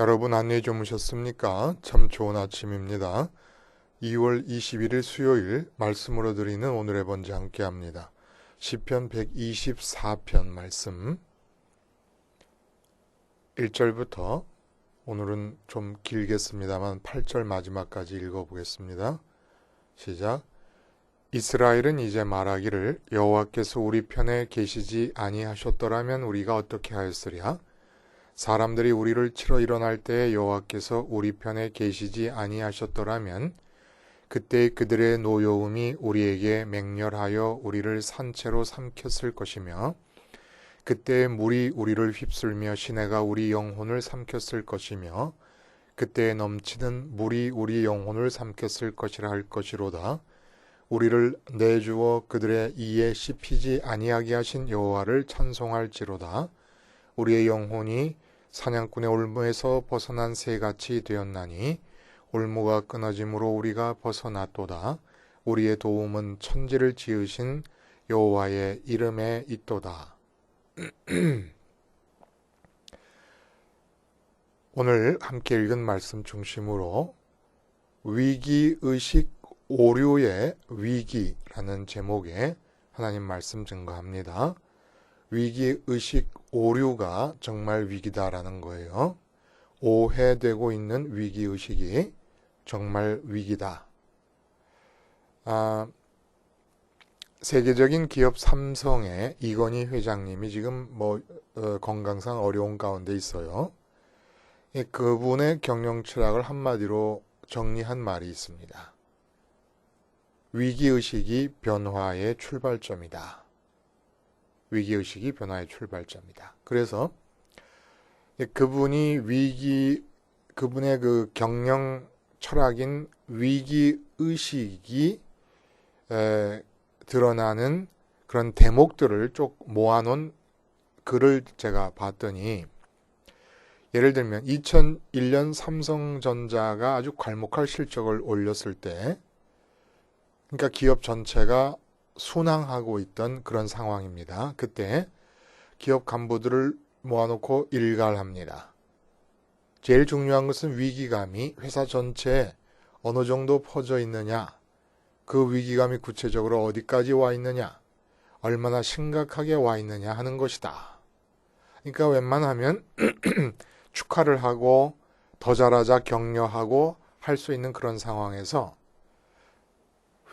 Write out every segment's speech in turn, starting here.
여러분 안녕히 주무셨습니까? 참 좋은 아침입니다. 2월 21일 수요일 말씀으로 드리는 오늘의 번제 함께합니다. 시편 124편 말씀 1절부터 오늘은 좀 길겠습니다만 8절 마지막까지 읽어보겠습니다. 시작. 이스라엘은 이제 말하기를 여호와께서 우리 편에 계시지 아니하셨더라면 우리가 어떻게 하였으랴? 사람들이 우리를 치러 일어날 때에 여호와께서 우리 편에 계시지 아니하셨더라면 그때 그들의 노여움이 우리에게 맹렬하여 우리를 산채로 삼켰을 것이며 그때 물이 우리를 휩쓸며 시내가 우리 영혼을 삼켰을 것이며 그때 넘치는 물이 우리 영혼을 삼켰을 것이라 할 것이로다. 우리를 내주어 그들의 이에 씹히지 아니하게 하신 여호와를 찬송할지로다. 우리의 영혼이 사냥꾼의 올무에서 벗어난 새같이 되었나니 올무가 끊어짐으로 우리가 벗어났도다. 우리의 도움은 천지를 지으신 여호와의 이름에 있도다. 오늘 함께 읽은 말씀 중심으로 위기의식 오류의 위기라는 제목의 하나님 말씀 증거합니다. 위기의식 오류가 정말 위기다라는 거예요. 오해되고 있는 위기의식이 정말 위기다. 세계적인 기업 삼성의 이건희 회장님이 지금 건강상 어려운 가운데 있어요. 그분의 경영 철학을 한마디로 정리한 말이 있습니다. 위기의식이 변화의 출발점이다. 위기의식이 변화의 출발점이다. 그래서 그분의 그 경영 철학인 위기의식이 드러나는 그런 대목들을 쭉 모아놓은 글을 제가 봤더니 예를 들면 2001년 삼성전자가 아주 괄목할 실적을 올렸을 때 그러니까 기업 전체가 순항하고 있던 그런 상황입니다. 그때 기업 간부들을 모아놓고 일갈을 합니다. 제일 중요한 것은 위기감이 회사 전체에 어느 정도 퍼져 있느냐, 그 위기감이 구체적으로 어디까지 와 있느냐, 얼마나 심각하게 와 있느냐 하는 것이다. 그러니까 웬만하면 축하를 하고 더 잘하자 격려하고 할 수 있는 그런 상황에서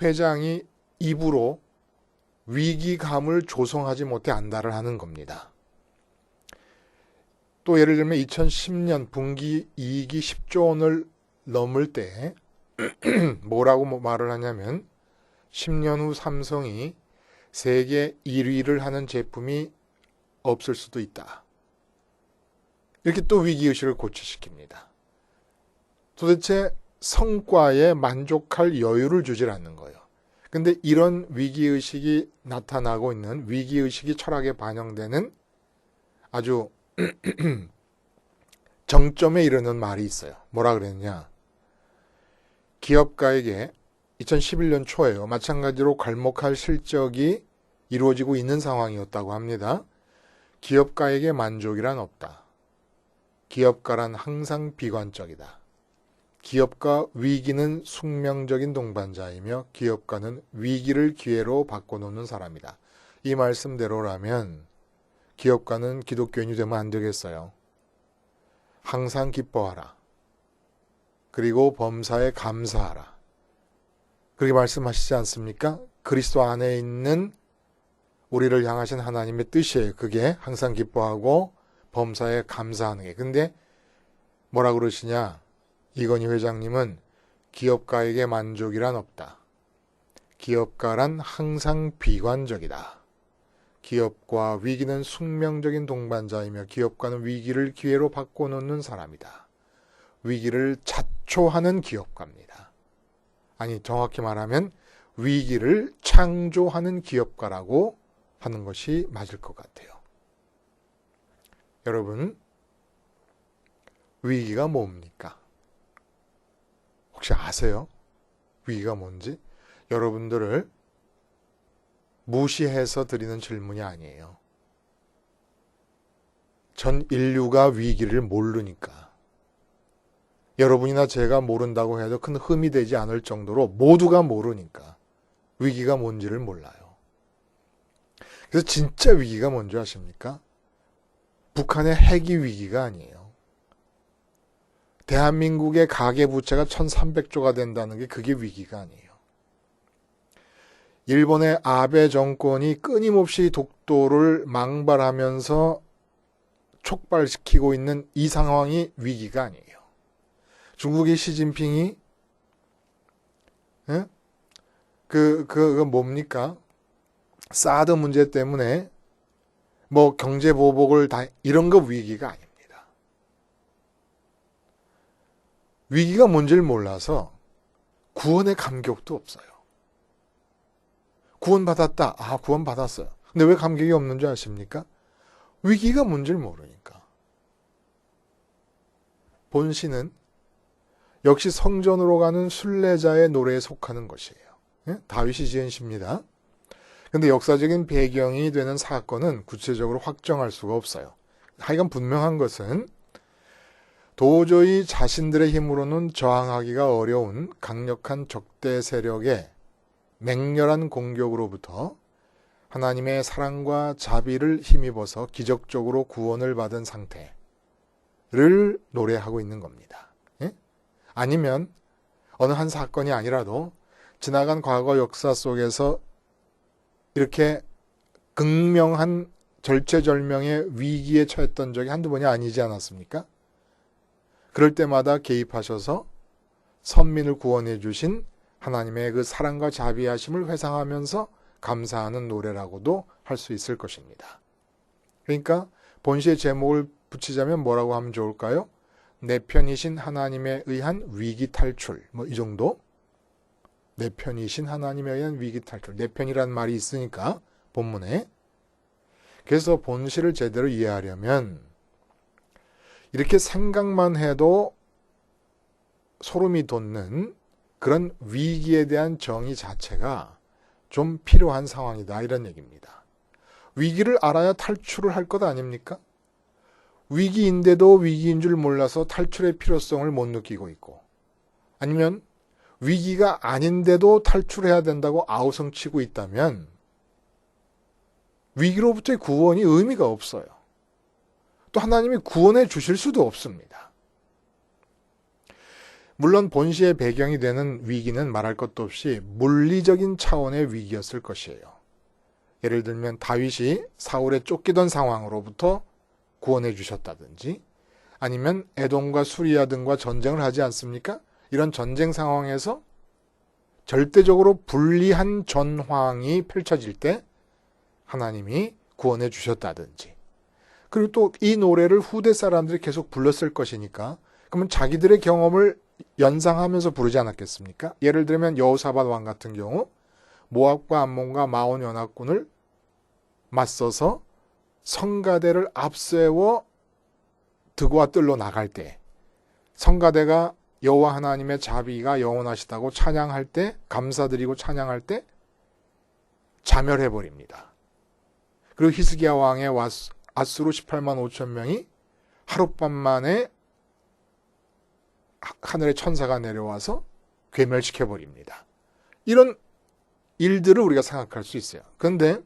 회장이 입으로 위기감을 조성하지 못해 안달을 하는 겁니다. 또 예를 들면 2010년 분기 이익이 10조 원을 넘을 때 뭐라고 말을 하냐면 10년 후 삼성이 세계 1위를 하는 제품이 없을 수도 있다. 이렇게 또 위기의식을 고취시킵니다. 도대체 성과에 만족할 여유를 주질 않는 거예요. 근데 이런 위기의식이 나타나고 있는 위기의식이 철학에 반영되는 아주 정점에 이르는 말이 있어요. 뭐라 그랬냐. 기업가에게 2011년 초에요. 마찬가지로 괄목할 실적이 이루어지고 있는 상황이었다고 합니다. 기업가에게 만족이란 없다. 기업가란 항상 비관적이다. 기업가 위기는 숙명적인 동반자이며 기업가는 위기를 기회로 바꿔놓는 사람이다. 이 말씀대로라면 기업가는 기독교인이 되면 안 되겠어요. 항상 기뻐하라. 그리고 범사에 감사하라. 그렇게 말씀하시지 않습니까? 그리스도 안에 있는 우리를 향하신 하나님의 뜻이에요. 그게 항상 기뻐하고 범사에 감사하는 게. 근데 뭐라 그러시냐? 이건희 회장님은 기업가에게 만족이란 없다. 기업가란 항상 비관적이다. 기업과 위기는 숙명적인 동반자이며 기업가는 위기를 기회로 바꿔놓는 사람이다. 위기를 자초하는 기업가입니다. 아니 정확히 말하면 위기를 창조하는 기업가라고 하는 것이 맞을 것 같아요. 여러분, 위기가 뭡니까? 혹시 아세요? 위기가 뭔지? 여러분들을 무시해서 드리는 질문이 아니에요. 전 인류가 위기를 모르니까 여러분이나 제가 모른다고 해도 큰 흠이 되지 않을 정도로 모두가 모르니까 위기가 뭔지를 몰라요. 그래서 진짜 위기가 뭔지 아십니까? 북한의 핵이 위기가 아니에요. 대한민국의 가계부채가 1300조가 된다는 게 그게 위기가 아니에요. 일본의 아베 정권이 끊임없이 독도를 망발하면서 촉발시키고 있는 이 상황이 위기가 아니에요. 중국의 시진핑이 그 뭡니까? 사드 문제 때문에 뭐 경제 보복을 다 이런 거 위기가 아닙니다. 위기가 뭔지를 몰라서 구원의 감격도 없어요. 구원받았다. 아, 구원받았어요. 근데 왜 감격이 없는 줄 아십니까? 위기가 뭔지를 모르니까. 본시는 역시 성전으로 가는 순례자의 노래에 속하는 것이에요. 다윗이 지은 시입니다. 근데 역사적인 배경이 되는 사건은 구체적으로 확정할 수가 없어요. 하여간 분명한 것은 도저히 자신들의 힘으로는 저항하기가 어려운 강력한 적대 세력의 맹렬한 공격으로부터 하나님의 사랑과 자비를 힘입어서 기적적으로 구원을 받은 상태를 노래하고 있는 겁니다. 아니면 어느 한 사건이 아니라도 지나간 과거 역사 속에서 이렇게 극명한 절체절명의 위기에 처했던 적이 한두 번이 아니지 않았습니까? 그럴 때마다 개입하셔서 선민을 구원해 주신 하나님의 그 사랑과 자비하심을 회상하면서 감사하는 노래라고도 할 수 있을 것입니다. 그러니까 본시의 제목을 붙이자면 뭐라고 하면 좋을까요? 내 편이신 하나님에 의한 위기 탈출. 뭐 이 정도? 내 편이신 하나님에 의한 위기 탈출. 내 편이라는 말이 있으니까 본문에. 그래서 본시를 제대로 이해하려면 이렇게 생각만 해도 소름이 돋는 그런 위기에 대한 정의 자체가 좀 필요한 상황이다 이런 얘기입니다. 위기를 알아야 탈출을 할 것 아닙니까? 위기인데도 위기인 줄 몰라서 탈출의 필요성을 못 느끼고 있고 아니면 위기가 아닌데도 탈출해야 된다고 아우성치고 있다면 위기로부터의 구원이 의미가 없어요. 또 하나님이 구원해 주실 수도 없습니다. 물론 본시의 배경이 되는 위기는 말할 것도 없이 물리적인 차원의 위기였을 것이에요. 예를 들면 다윗이 사울에 쫓기던 상황으로부터 구원해 주셨다든지 아니면 에돔과 수리아 등과 전쟁을 하지 않습니까? 이런 전쟁 상황에서 절대적으로 불리한 전황이 펼쳐질 때 하나님이 구원해 주셨다든지 그리고 또 이 노래를 후대 사람들이 계속 불렀을 것이니까 그러면 자기들의 경험을 연상하면서 부르지 않았겠습니까? 예를 들면 여호사밧 왕 같은 경우 모압과 암몬과 마온 연합군을 맞서서 성가대를 앞세워 드고와 뜰로 나갈 때 성가대가 여호와 하나님의 자비가 영원하시다고 찬양할 때 감사드리고 찬양할 때 자멸해버립니다. 그리고 히스기야 왕의 아수르 18만 5천 명이 하룻밤 만에 하늘의 천사가 내려와서 괴멸시켜버립니다. 이런 일들을 우리가 생각할 수 있어요. 그런데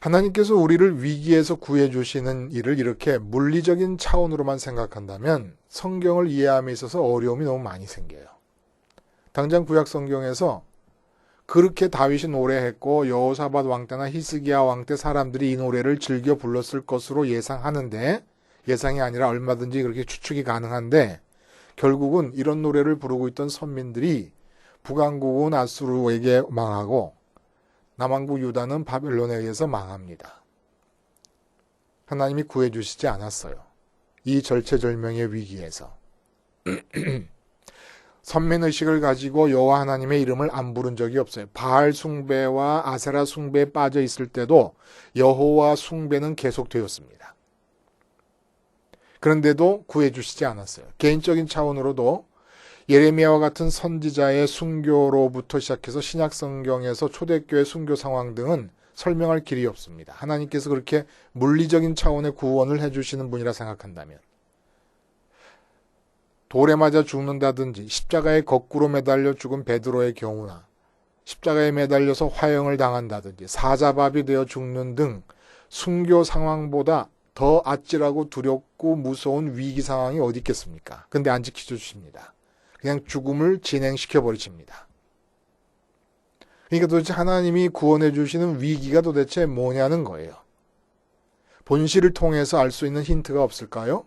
하나님께서 우리를 위기에서 구해주시는 일을 이렇게 물리적인 차원으로만 생각한다면 성경을 이해함에 있어서 어려움이 너무 많이 생겨요. 당장 구약 성경에서 그렇게 다윗이 노래했고 여호사밧 왕 때나 히스기야 왕 때 사람들이 이 노래를 즐겨 불렀을 것으로 예상하는데 예상이 아니라 얼마든지 그렇게 추측이 가능한데 결국은 이런 노래를 부르고 있던 선민들이 북왕국은 아수르에게 망하고 남왕국 유다는 바벨론에 의해서 망합니다. 하나님이 구해주시지 않았어요. 이 절체절명의 위기에서. 선민의식을 가지고 여호와 하나님의 이름을 안 부른 적이 없어요. 바알 숭배와 아세라 숭배에 빠져 있을 때도 여호와 숭배는 계속되었습니다. 그런데도 구해주시지 않았어요. 개인적인 차원으로도 예레미야와 같은 선지자의 순교로부터 시작해서 신약성경에서 초대교회 순교 상황 등은 설명할 길이 없습니다. 하나님께서 그렇게 물리적인 차원의 구원을 해주시는 분이라 생각한다면. 돌에 맞아 죽는다든지 십자가에 거꾸로 매달려 죽은 베드로의 경우나 십자가에 매달려서 화형을 당한다든지 사자밥이 되어 죽는 등 순교 상황보다 더 아찔하고 두렵고 무서운 위기 상황이 어디 있겠습니까? 근데 안 지켜주십니다. 그냥 죽음을 진행시켜 버리십니다. 그러니까 도대체 하나님이 구원해 주시는 위기가 도대체 뭐냐는 거예요. 본시를 통해서 알 수 있는 힌트가 없을까요?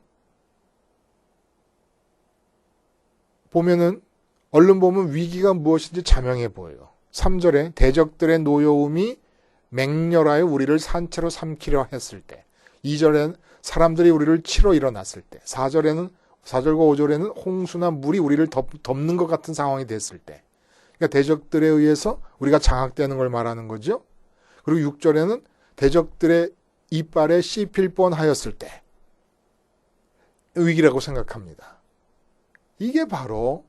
보면은 얼른 보면 위기가 무엇인지 자명해 보여요. 3절에 대적들의 노여움이 맹렬하여 우리를 산채로 삼키려 했을 때, 2절에는 사람들이 우리를 치러 일어났을 때, 4절과 5절에는 홍수나 물이 우리를 덮는 것 같은 상황이 됐을 때, 그러니까 대적들에 의해서 우리가 장악되는 걸 말하는 거죠. 그리고 6절에는 대적들의 이빨에 씹힐 뻔하였을 때 위기라고 생각합니다. 이게 바로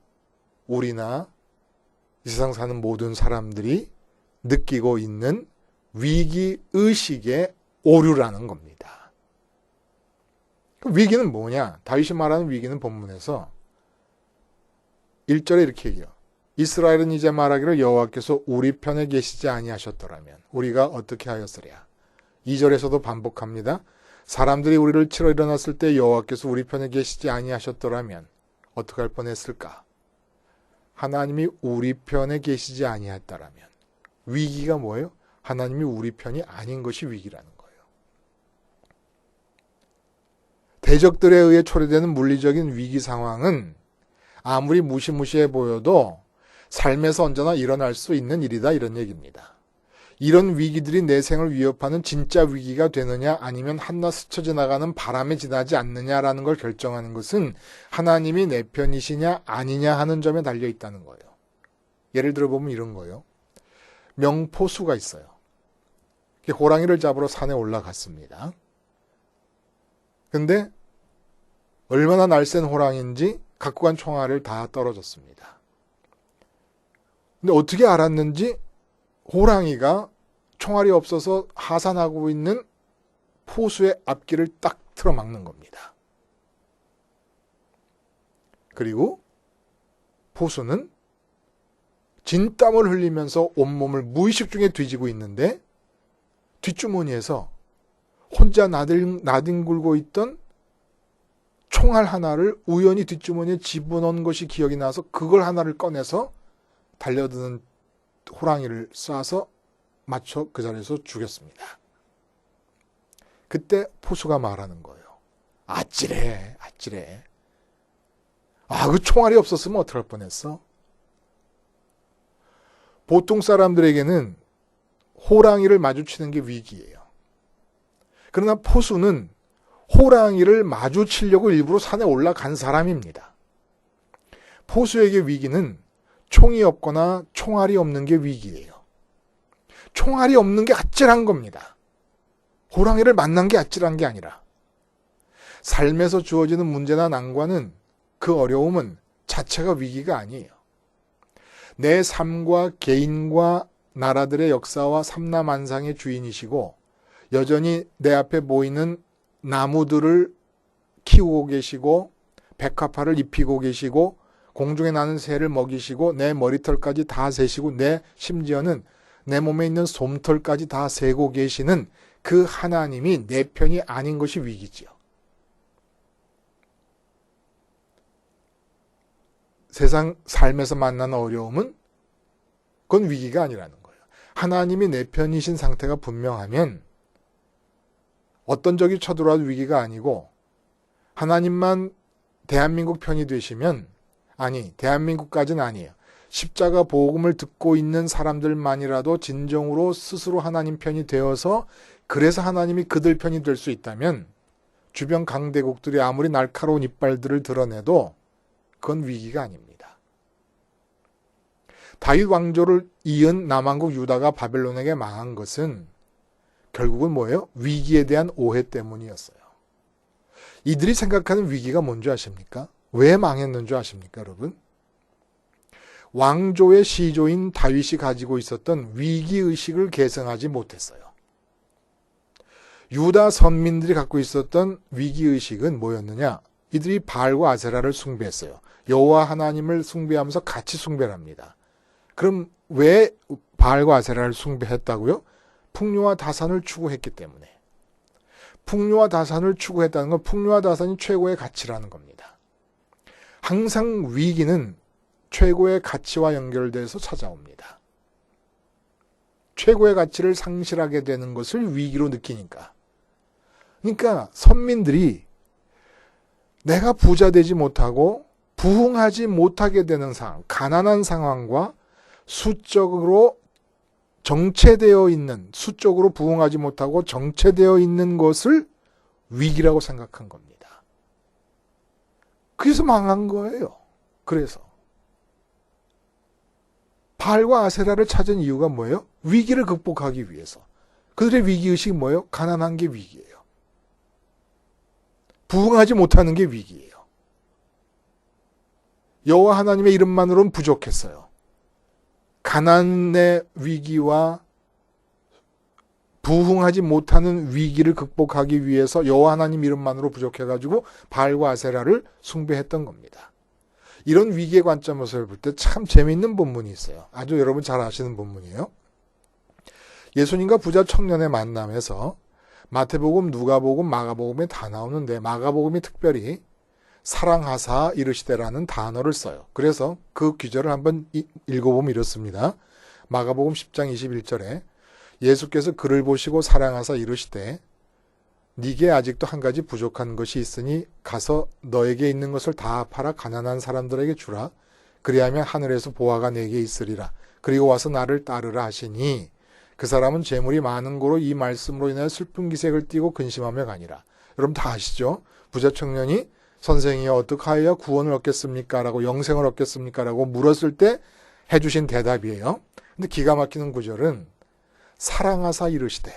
우리나 이 세상 사는 모든 사람들이 느끼고 있는 위기의식의 오류라는 겁니다. 위기는 뭐냐? 다윗이 말하는 위기는 본문에서 1절에 이렇게 얘기해요. 이스라엘은 이제 말하기를 여호와께서 우리 편에 계시지 아니하셨더라면 우리가 어떻게 하였으랴. 2절에서도 반복합니다. 사람들이 우리를 치러 일어났을 때 여호와께서 우리 편에 계시지 아니하셨더라면 어떻게 할 뻔했을까? 하나님이 우리 편에 계시지 아니했다라면 위기가 뭐예요? 하나님이 우리 편이 아닌 것이 위기라는 거예요. 대적들에 의해 초래되는 물리적인 위기 상황은 아무리 무시무시해 보여도 삶에서 언제나 일어날 수 있는 일이다 이런 얘기입니다. 이런 위기들이 내 생을 위협하는 진짜 위기가 되느냐 아니면 한낱 스쳐 지나가는 바람에 지나지 않느냐라는 걸 결정하는 것은 하나님이 내 편이시냐 아니냐 하는 점에 달려 있다는 거예요. 예를 들어 보면 이런 거예요. 명포수가 있어요. 호랑이를 잡으러 산에 올라갔습니다. 근데 얼마나 날쌘 호랑이인지 갖고 간 총알을 다 떨어졌습니다. 근데 어떻게 알았는지 호랑이가 총알이 없어서 하산하고 있는 포수의 앞길을 딱 틀어막는 겁니다. 그리고 포수는 진땀을 흘리면서 온몸을 무의식 중에 뒤지고 있는데 뒷주머니에서 혼자 나뒹굴고 있던 총알 하나를 우연히 뒷주머니에 집어넣은 것이 기억이 나서 그걸 하나를 꺼내서 달려드는 호랑이를 쏴서 맞춰 그 자리에서 죽였습니다. 그때 포수가 말하는 거예요. 아찔해. 그 총알이 없었으면 어떡할 뻔했어? 보통 사람들에게는 호랑이를 마주치는 게 위기예요. 그러나 포수는 호랑이를 마주치려고 일부러 산에 올라간 사람입니다. 포수에게 위기는 총이 없거나 총알이 없는 게 위기예요. 총알이 없는 게 아찔한 겁니다. 호랑이를 만난 게 아찔한 게 아니라 삶에서 주어지는 문제나 난관은 그 어려움은 자체가 위기가 아니에요. 내 삶과 개인과 나라들의 역사와 삼라만상의 주인이시고 여전히 내 앞에 보이는 나무들을 키우고 계시고 백화파를 입히고 계시고 공중에 나는 새를 먹이시고 내 머리털까지 다 세시고 심지어는 내 몸에 있는 솜털까지 다 세고 계시는 그 하나님이 내 편이 아닌 것이 위기지요. 세상 삶에서 만나는 어려움은 그건 위기가 아니라는 거예요. 하나님이 내 편이신 상태가 분명하면 어떤 적이 쳐들어와도 위기가 아니고 하나님만 대한민국 편이 되시면 대한민국까지는 아니에요. 십자가 복음을 듣고 있는 사람들만이라도 진정으로 스스로 하나님 편이 되어서 그래서 하나님이 그들 편이 될 수 있다면 주변 강대국들이 아무리 날카로운 이빨들을 드러내도 그건 위기가 아닙니다. 다윗 왕조를 이은 남왕국 유다가 바벨론에게 망한 것은 결국은 뭐예요? 위기에 대한 오해 때문이었어요. 이들이 생각하는 위기가 뭔지 아십니까? 왜 망했는 줄 아십니까, 여러분? 왕조의 시조인 다윗이 가지고 있었던 위기의식을 계승하지 못했어요. 유다 선민들이 갖고 있었던 위기의식은 뭐였느냐? 이들이 바알과 아세라를 숭배했어요. 여호와 하나님을 숭배하면서 같이 숭배를 합니다. 그럼 왜 바알과 아세라를 숭배했다고요? 풍요와 다산을 추구했기 때문에. 풍요와 다산을 추구했다는 건 풍요와 다산이 최고의 가치라는 겁니다. 항상 위기는 최고의 가치와 연결돼서 찾아옵니다. 최고의 가치를 상실하게 되는 것을 위기로 느끼니까. 그러니까 선민들이 내가 부자 되지 못하고 부흥하지 못하게 되는 상황, 가난한 상황과 수적으로 정체되어 있는, 수적으로 부흥하지 못하고 정체되어 있는 것을 위기라고 생각한 겁니다. 그래서 망한 거예요. 그래서 바알과 아세라를 찾은 이유가 뭐예요? 위기를 극복하기 위해서. 그들의 위기의식이 뭐예요? 가난한 게 위기예요. 부흥하지 못하는 게 위기예요. 여호와 하나님의 이름만으로는 부족했어요. 가난의 위기와 부흥하지 못하는 위기를 극복하기 위해서 여호와 하나님 이름만으로 부족해가지고 바알과 아세라를 숭배했던 겁니다. 이런 위기의 관점에서 볼 때 참 재미있는 본문이 있어요. 아주 여러분 잘 아시는 본문이에요. 예수님과 부자 청년의 만남에서 마태복음, 누가복음, 마가복음에 다 나오는데 마가복음이 특별히 사랑하사 이르시되라는 단어를 써요. 그래서 그 귀절을 한번 읽어보면 이렇습니다. 마가복음 10장 21절에 예수께서 그를 보시고 사랑하사 이르시되 네게 아직도 한 가지 부족한 것이 있으니 가서 너에게 있는 것을 다 팔아 가난한 사람들에게 주라. 그리하면 하늘에서 보화가 내게 있으리라. 그리고 와서 나를 따르라 하시니 그 사람은 재물이 많은 고로 이 말씀으로 인하여 슬픈 기색을 띠고 근심하며 가니라. 여러분 다 아시죠? 부자 청년이 선생이여 어떡하여 구원을 얻겠습니까? 라고 영생을 얻겠습니까? 라고 물었을 때 해주신 대답이에요. 근데 기가 막히는 구절은 사랑하사 이르시되.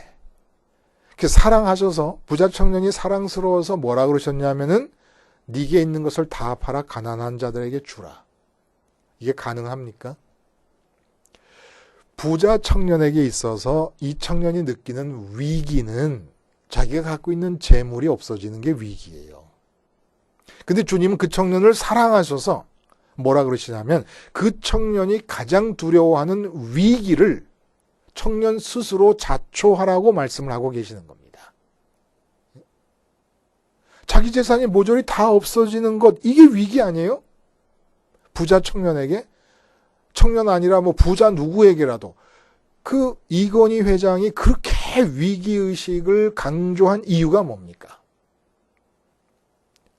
사랑하셔서 부자 청년이 사랑스러워서 뭐라 그러셨냐면은 네게 있는 것을 다 팔아 가난한 자들에게 주라. 이게 가능합니까? 부자 청년에게 있어서 이 청년이 느끼는 위기는 자기가 갖고 있는 재물이 없어지는 게 위기예요. 근데 주님은 그 청년을 사랑하셔서 뭐라 그러시냐면 그 청년이 가장 두려워하는 위기를 청년 스스로 자초하라고 말씀을 하고 계시는 겁니다. 자기 재산이 모조리 다 없어지는 것, 이게 위기 아니에요? 부자 청년에게? 청년 아니라 뭐 부자 누구에게라도 그 이건희 회장이 그렇게 위기의식을 강조한 이유가 뭡니까?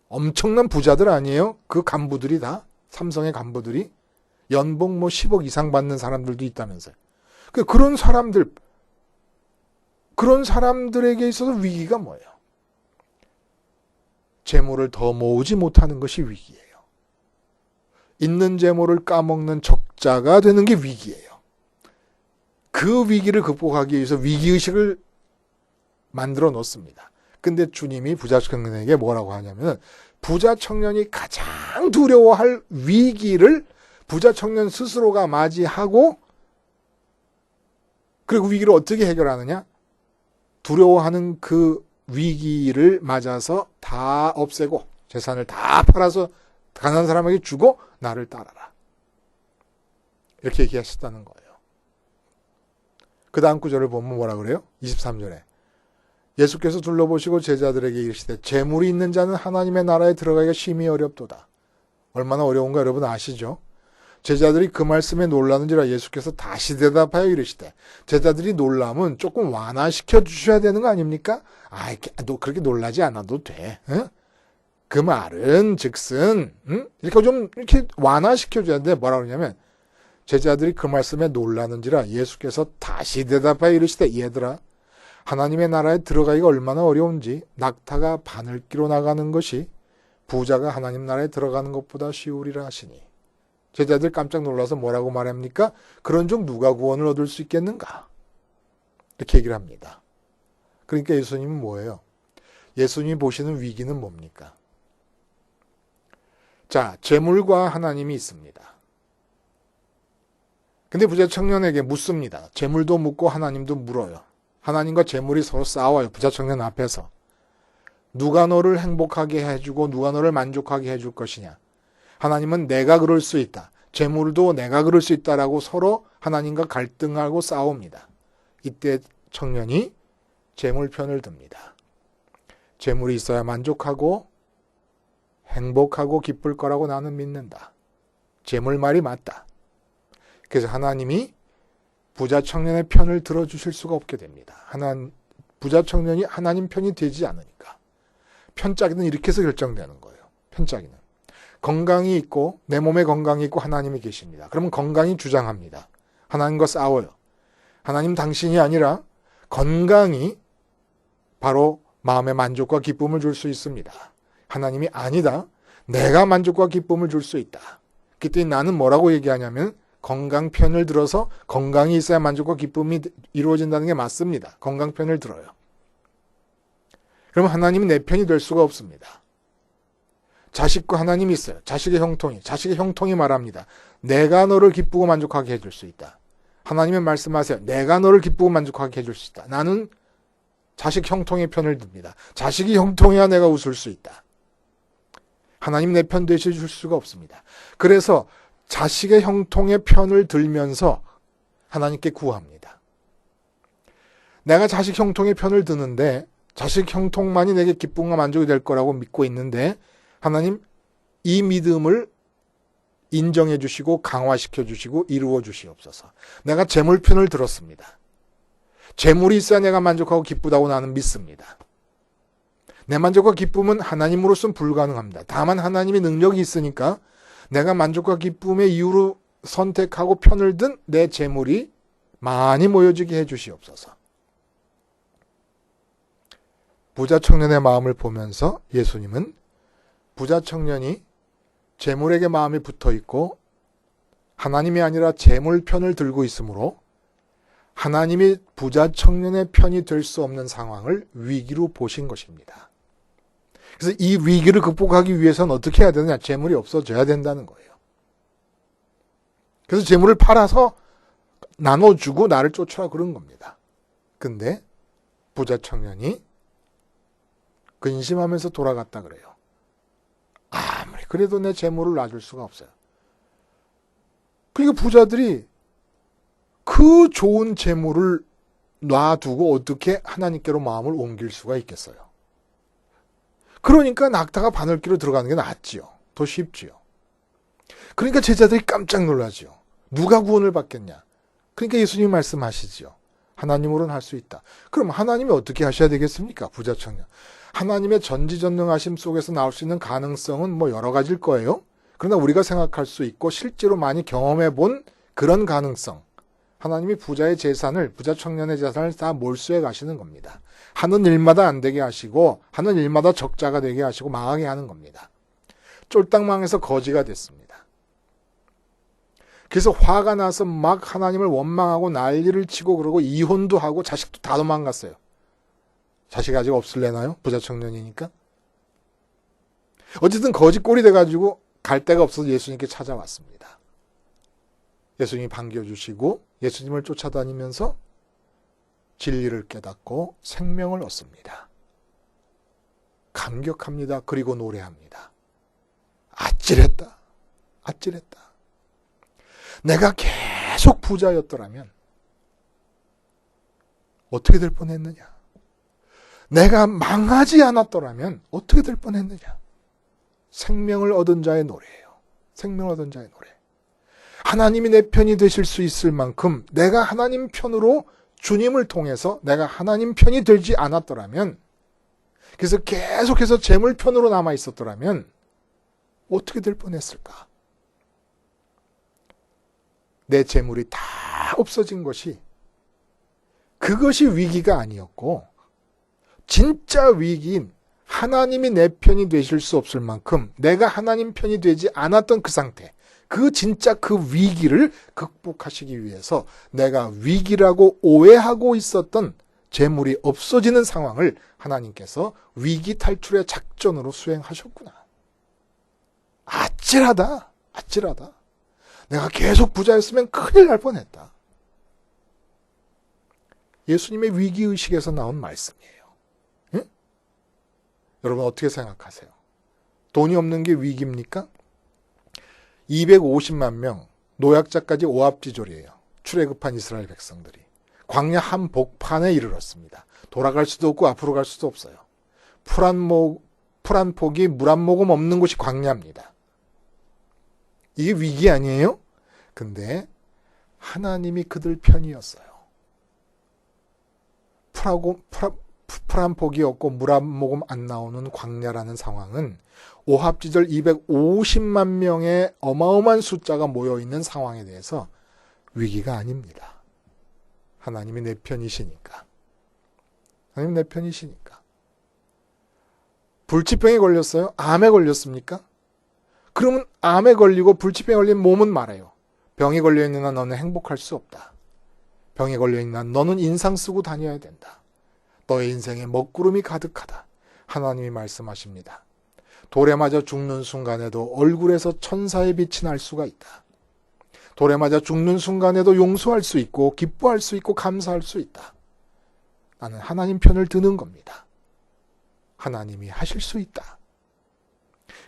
엄청난 부자들 아니에요? 그 간부들이 다? 삼성의 간부들이? 연봉 뭐 10억 이상 받는 사람들도 있다면서요. 그런 사람들에게 있어서 위기가 뭐예요? 재물을 더 모으지 못하는 것이 위기예요. 있는 재물을 까먹는 적자가 되는 게 위기예요. 그 위기를 극복하기 위해서 위기의식을 만들어 놓습니다. 근데 주님이 부자 청년에게 뭐라고 하냐면 부자 청년이 가장 두려워할 위기를 부자 청년 스스로가 맞이하고 그리고 위기를 어떻게 해결하느냐? 두려워하는 그 위기를 맞아서 다 없애고 재산을 다 팔아서 가난한 사람에게 주고 나를 따라라. 이렇게 얘기하셨다는 거예요. 그 다음 구절을 보면 뭐라 그래요? 23절에 예수께서 둘러보시고 제자들에게 이르시되 재물이 있는 자는 하나님의 나라에 들어가기가 심히 어렵도다. 얼마나 어려운가 여러분 아시죠? 제자들이 그 말씀에 놀라는지라 예수께서 다시 대답하여 이르시되 제자들이 놀라면 조금 완화시켜 주셔야 되는 거 아닙니까? 너 그렇게 놀라지 않아도 돼. 응? 그 말은 즉슨 이렇게 좀 이렇게 완화시켜 줘야 돼. 뭐라 그러냐면 제자들이 그 말씀에 놀라는지라 예수께서 다시 대답하여 이르시되 얘들아 하나님의 나라에 들어가기가 얼마나 어려운지 낙타가 바늘기로 나가는 것이 부자가 하나님 나라에 들어가는 것보다 쉬우리라 하시니 제자들 깜짝 놀라서 뭐라고 말합니까? 그런 중 누가 구원을 얻을 수 있겠는가? 이렇게 얘기를 합니다. 그러니까 예수님은 뭐예요? 예수님이 보시는 위기는 뭡니까? 자, 재물과 하나님이 있습니다. 근데 부자 청년에게 묻습니다. 재물도 묻고 하나님도 물어요. 하나님과 재물이 서로 싸워요. 부자 청년 앞에서. 누가 너를 행복하게 해주고 누가 너를 만족하게 해줄 것이냐. 하나님은 내가 그럴 수 있다. 재물도 내가 그럴 수 있다라고 서로 하나님과 갈등하고 싸웁니다. 이때 청년이 재물 편을 듭니다. 재물이 있어야 만족하고 행복하고 기쁠 거라고 나는 믿는다. 재물 말이 맞다. 그래서 하나님이 부자 청년의 편을 들어주실 수가 없게 됩니다. 부자 청년이 하나님 편이 되지 않으니까. 편짜기는 이렇게 해서 결정되는 거예요. 편짜기는. 건강이 있고 내 몸에 건강이 있고 하나님이 계십니다. 그러면 건강이 주장합니다. 하나님과 싸워요. 하나님 당신이 아니라 건강이 바로 마음의 만족과 기쁨을 줄 수 있습니다. 하나님이 아니다. 내가 만족과 기쁨을 줄 수 있다. 그때 나는 뭐라고 얘기하냐면 건강 편을 들어서 건강이 있어야 만족과 기쁨이 이루어진다는 게 맞습니다. 건강 편을 들어요. 그러면 하나님이 내 편이 될 수가 없습니다. 자식과 하나님이 있어요. 자식의 형통이 말합니다. 내가 너를 기쁘고 만족하게 해줄 수 있다. 하나님은 말씀하세요. 내가 너를 기쁘고 만족하게 해줄 수 있다. 나는 자식 형통의 편을 듭니다. 자식이 형통해야 내가 웃을 수 있다. 하나님 내 편 되실 수가 없습니다. 그래서 자식의 형통의 편을 들면서 하나님께 구합니다. 내가 자식 형통의 편을 드는데 자식 형통만이 내게 기쁨과 만족이 될 거라고 믿고 있는데 하나님 이 믿음을 인정해 주시고 강화시켜 주시고 이루어 주시옵소서. 내가 재물 편을 들었습니다. 재물이 있어야 내가 만족하고 기쁘다고 나는 믿습니다. 내 만족과 기쁨은 하나님으로서는 불가능합니다. 다만 하나님의 능력이 있으니까 내가 만족과 기쁨의 이유로 선택하고 편을 든 내 재물이 많이 모여지게 해 주시옵소서. 부자 청년의 마음을 보면서 예수님은 부자 청년이 재물에게 마음이 붙어 있고 하나님이 아니라 재물 편을 들고 있으므로 하나님이 부자 청년의 편이 될 수 없는 상황을 위기로 보신 것입니다. 그래서 이 위기를 극복하기 위해서는 어떻게 해야 되느냐? 재물이 없어져야 된다는 거예요. 그래서 재물을 팔아서 나눠주고 나를 쫓으라 그런 겁니다. 근데 부자 청년이 근심하면서 돌아갔다 그래요. 아무리 그래도 내 재물을 놔줄 수가 없어요. 그러니까 부자들이 그 좋은 재물을 놔두고 어떻게 하나님께로 마음을 옮길 수가 있겠어요. 그러니까 낙타가 바늘기로 들어가는 게 낫지요. 더 쉽지요. 그러니까 제자들이 깜짝 놀라지요. 누가 구원을 받겠냐. 그러니까 예수님이 말씀하시지요. 하나님으로는 할 수 있다. 그럼 하나님이 어떻게 하셔야 되겠습니까? 부자 청년. 하나님의 전지전능하심 속에서 나올 수 있는 가능성은 뭐 여러 가지일 거예요. 그러나 우리가 생각할 수 있고 실제로 많이 경험해 본 그런 가능성. 하나님이 부자 청년의 재산을 다 몰수해 가시는 겁니다. 하는 일마다 안 되게 하시고 하는 일마다 적자가 되게 하시고 망하게 하는 겁니다. 쫄딱 망해서 거지가 됐습니다. 그래서 화가 나서 막 하나님을 원망하고 난리를 치고 그러고 이혼도 하고 자식도 다 도망갔어요. 자식 아직 없을래나요? 부자 청년이니까. 어쨌든 거지 꼴이 돼가지고 갈 데가 없어서 예수님께 찾아왔습니다. 예수님이 반겨주시고 예수님을 쫓아다니면서 진리를 깨닫고 생명을 얻습니다. 감격합니다. 그리고 노래합니다. 아찔했다. 아찔했다. 내가 계속 부자였더라면 어떻게 될 뻔했느냐. 내가 망하지 않았더라면 어떻게 될 뻔했느냐. 생명을 얻은 자의 노래예요. 생명을 얻은 자의 노래. 하나님이 내 편이 되실 수 있을 만큼 내가 하나님 편으로 주님을 통해서 내가 하나님 편이 되지 않았더라면, 그래서 계속해서 재물 편으로 남아 있었더라면 어떻게 될 뻔했을까? 내 재물이 다 없어진 것이, 그것이 위기가 아니었고 진짜 위기인 하나님이 내 편이 되실 수 없을 만큼 내가 하나님 편이 되지 않았던 그 상태, 진짜 그 위기를 극복하시기 위해서 내가 위기라고 오해하고 있었던 재물이 없어지는 상황을 하나님께서 위기 탈출의 작전으로 수행하셨구나. 아찔하다. 아찔하다. 내가 계속 부자였으면 큰일 날 뻔했다. 예수님의 위기의식에서 나온 말씀이에요. 응? 여러분 어떻게 생각하세요? 돈이 없는 게 위기입니까? 250만 명, 노약자까지 오합지졸이에요. 출애굽한 이스라엘 백성들이. 광야 한복판에 이르렀습니다. 돌아갈 수도 없고 앞으로 갈 수도 없어요. 풀 한 폭이 물 한 모금 없는 곳이 광야입니다. 이게 위기 아니에요? 근데 하나님이 그들 편이었어요. 풀 한 폭이 없고 물 한 모금 안 나오는 광야라는 상황은 오합지졸 250만 명의 어마어마한 숫자가 모여있는 상황에 대해서 위기가 아닙니다. 하나님이 내 편이시니까. 하나님 내 편이시니까. 불치병에 걸렸어요? 암에 걸렸습니까? 그러면 암에 걸리고 불치병에 걸린 몸은 말해요. 병에 걸려있는 한 너는 행복할 수 없다. 병에 걸려있는 한 너는 인상 쓰고 다녀야 된다. 너의 인생에 먹구름이 가득하다. 하나님이 말씀하십니다. 돌에 맞아 죽는 순간에도 얼굴에서 천사의 빛이 날 수가 있다. 돌에 맞아 죽는 순간에도 용서할 수 있고 기뻐할 수 있고 감사할 수 있다. 나는 하나님 편을 드는 겁니다. 하나님이 하실 수 있다.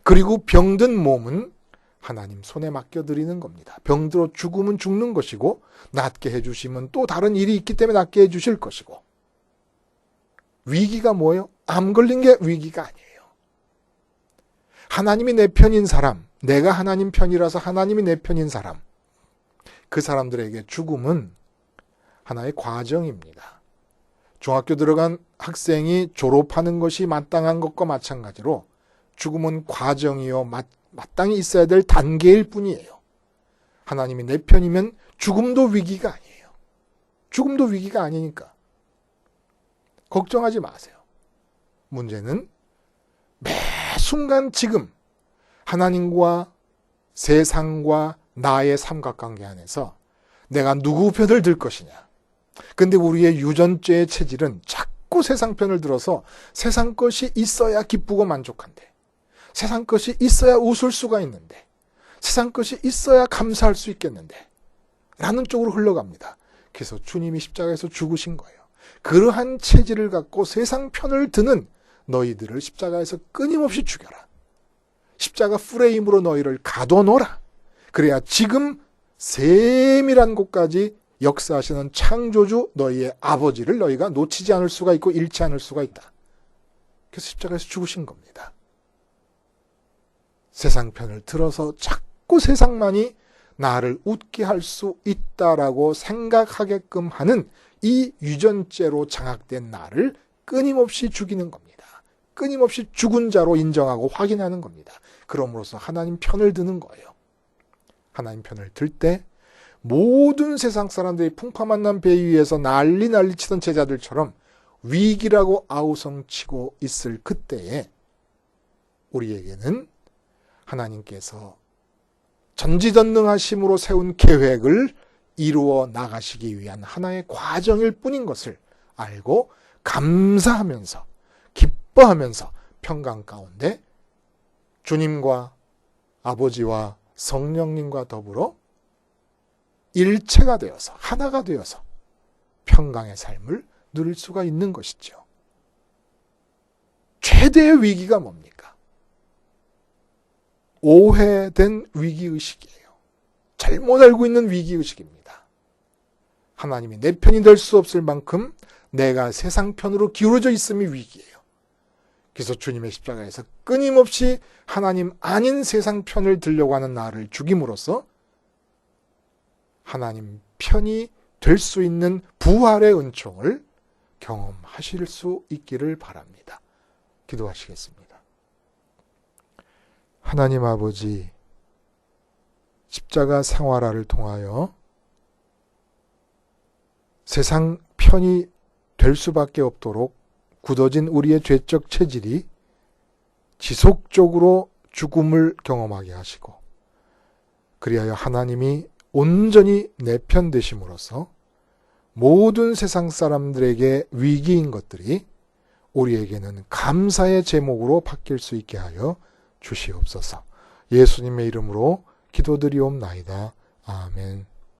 그리고 병든 몸은 하나님 손에 맡겨드리는 겁니다. 병들어 죽으면 죽는 것이고 낫게 해주시면 또 다른 일이 있기 때문에 낫게 해주실 것이고 위기가 뭐예요? 암 걸린 게 위기가 아니에요. 하나님이 내 편인 사람, 내가 하나님 편이라서 하나님이 내 편인 사람, 그 사람들에게 죽음은 하나의 과정입니다. 중학교 들어간 학생이 졸업하는 것이 마땅한 것과 마찬가지로 죽음은 과정이요 마땅히 있어야 될 단계일 뿐이에요. 하나님이 내 편이면 죽음도 위기가 아니에요. 죽음도 위기가 아니니까 걱정하지 마세요. 문제는 매 순간 지금 하나님과 세상과 나의 삼각관계 안에서 내가 누구 편을 들 것이냐. 근데 우리의 유전죄의 체질은 자꾸 세상 편을 들어서 세상 것이 있어야 기쁘고 만족한데, 세상 것이 있어야 웃을 수가 있는데, 세상 것이 있어야 감사할 수 있겠는데 라는 쪽으로 흘러갑니다. 그래서 주님이 십자가에서 죽으신 거예요. 그러한 체질을 갖고 세상 편을 드는 너희들을 십자가에서 끊임없이 죽여라. 십자가 프레임으로 너희를 가둬놓으라. 그래야 지금 세밀한 곳까지 역사하시는 창조주 너희의 아버지를 너희가 놓치지 않을 수가 있고 잃지 않을 수가 있다. 그래서 십자가에서 죽으신 겁니다. 세상 편을 들어서 자꾸 세상만이 나를 웃게 할 수 있다라고 생각하게끔 하는 이 유전죄로 장악된 나를 끊임없이 죽이는 겁니다. 끊임없이 죽은 자로 인정하고 확인하는 겁니다. 그럼으로써 하나님 편을 드는 거예요. 하나님 편을 들 때 모든 세상 사람들이 풍파 만난 배 위에서 난리 치던 제자들처럼 위기라고 아우성치고 있을 그때에 우리에게는 하나님께서 전지전능하심으로 세운 계획을 이루어 나가시기 위한 하나의 과정일 뿐인 것을 알고 감사하면서 기뻐하면서 평강 가운데 주님과 아버지와 성령님과 더불어 일체가 되어서 하나가 되어서 평강의 삶을 누릴 수가 있는 것이죠. 최대의 위기가 뭡니까? 오해된 위기의식이에요. 잘못 알고 있는 위기의식입니다. 하나님이 내 편이 될 수 없을 만큼 내가 세상 편으로 기울어져 있음이 위기예요. 그래서 주님의 십자가에서 끊임없이 하나님 아닌 세상 편을 들려고 하는 나를 죽임으로써 하나님 편이 될 수 있는 부활의 은총을 경험하실 수 있기를 바랍니다. 기도하시겠습니다. 하나님 아버지, 십자가 생활화를 통하여 세상 편이 될 수밖에 없도록 굳어진 우리의 죄적 체질이 지속적으로 죽음을 경험하게 하시고, 그리하여 하나님이 온전히 내 편 되심으로써 모든 세상 사람들에게 위기인 것들이 우리에게는 감사의 제목으로 바뀔 수 있게 하여 주시옵소서. 예수님의 이름으로 기도드리옵나이다. 아멘.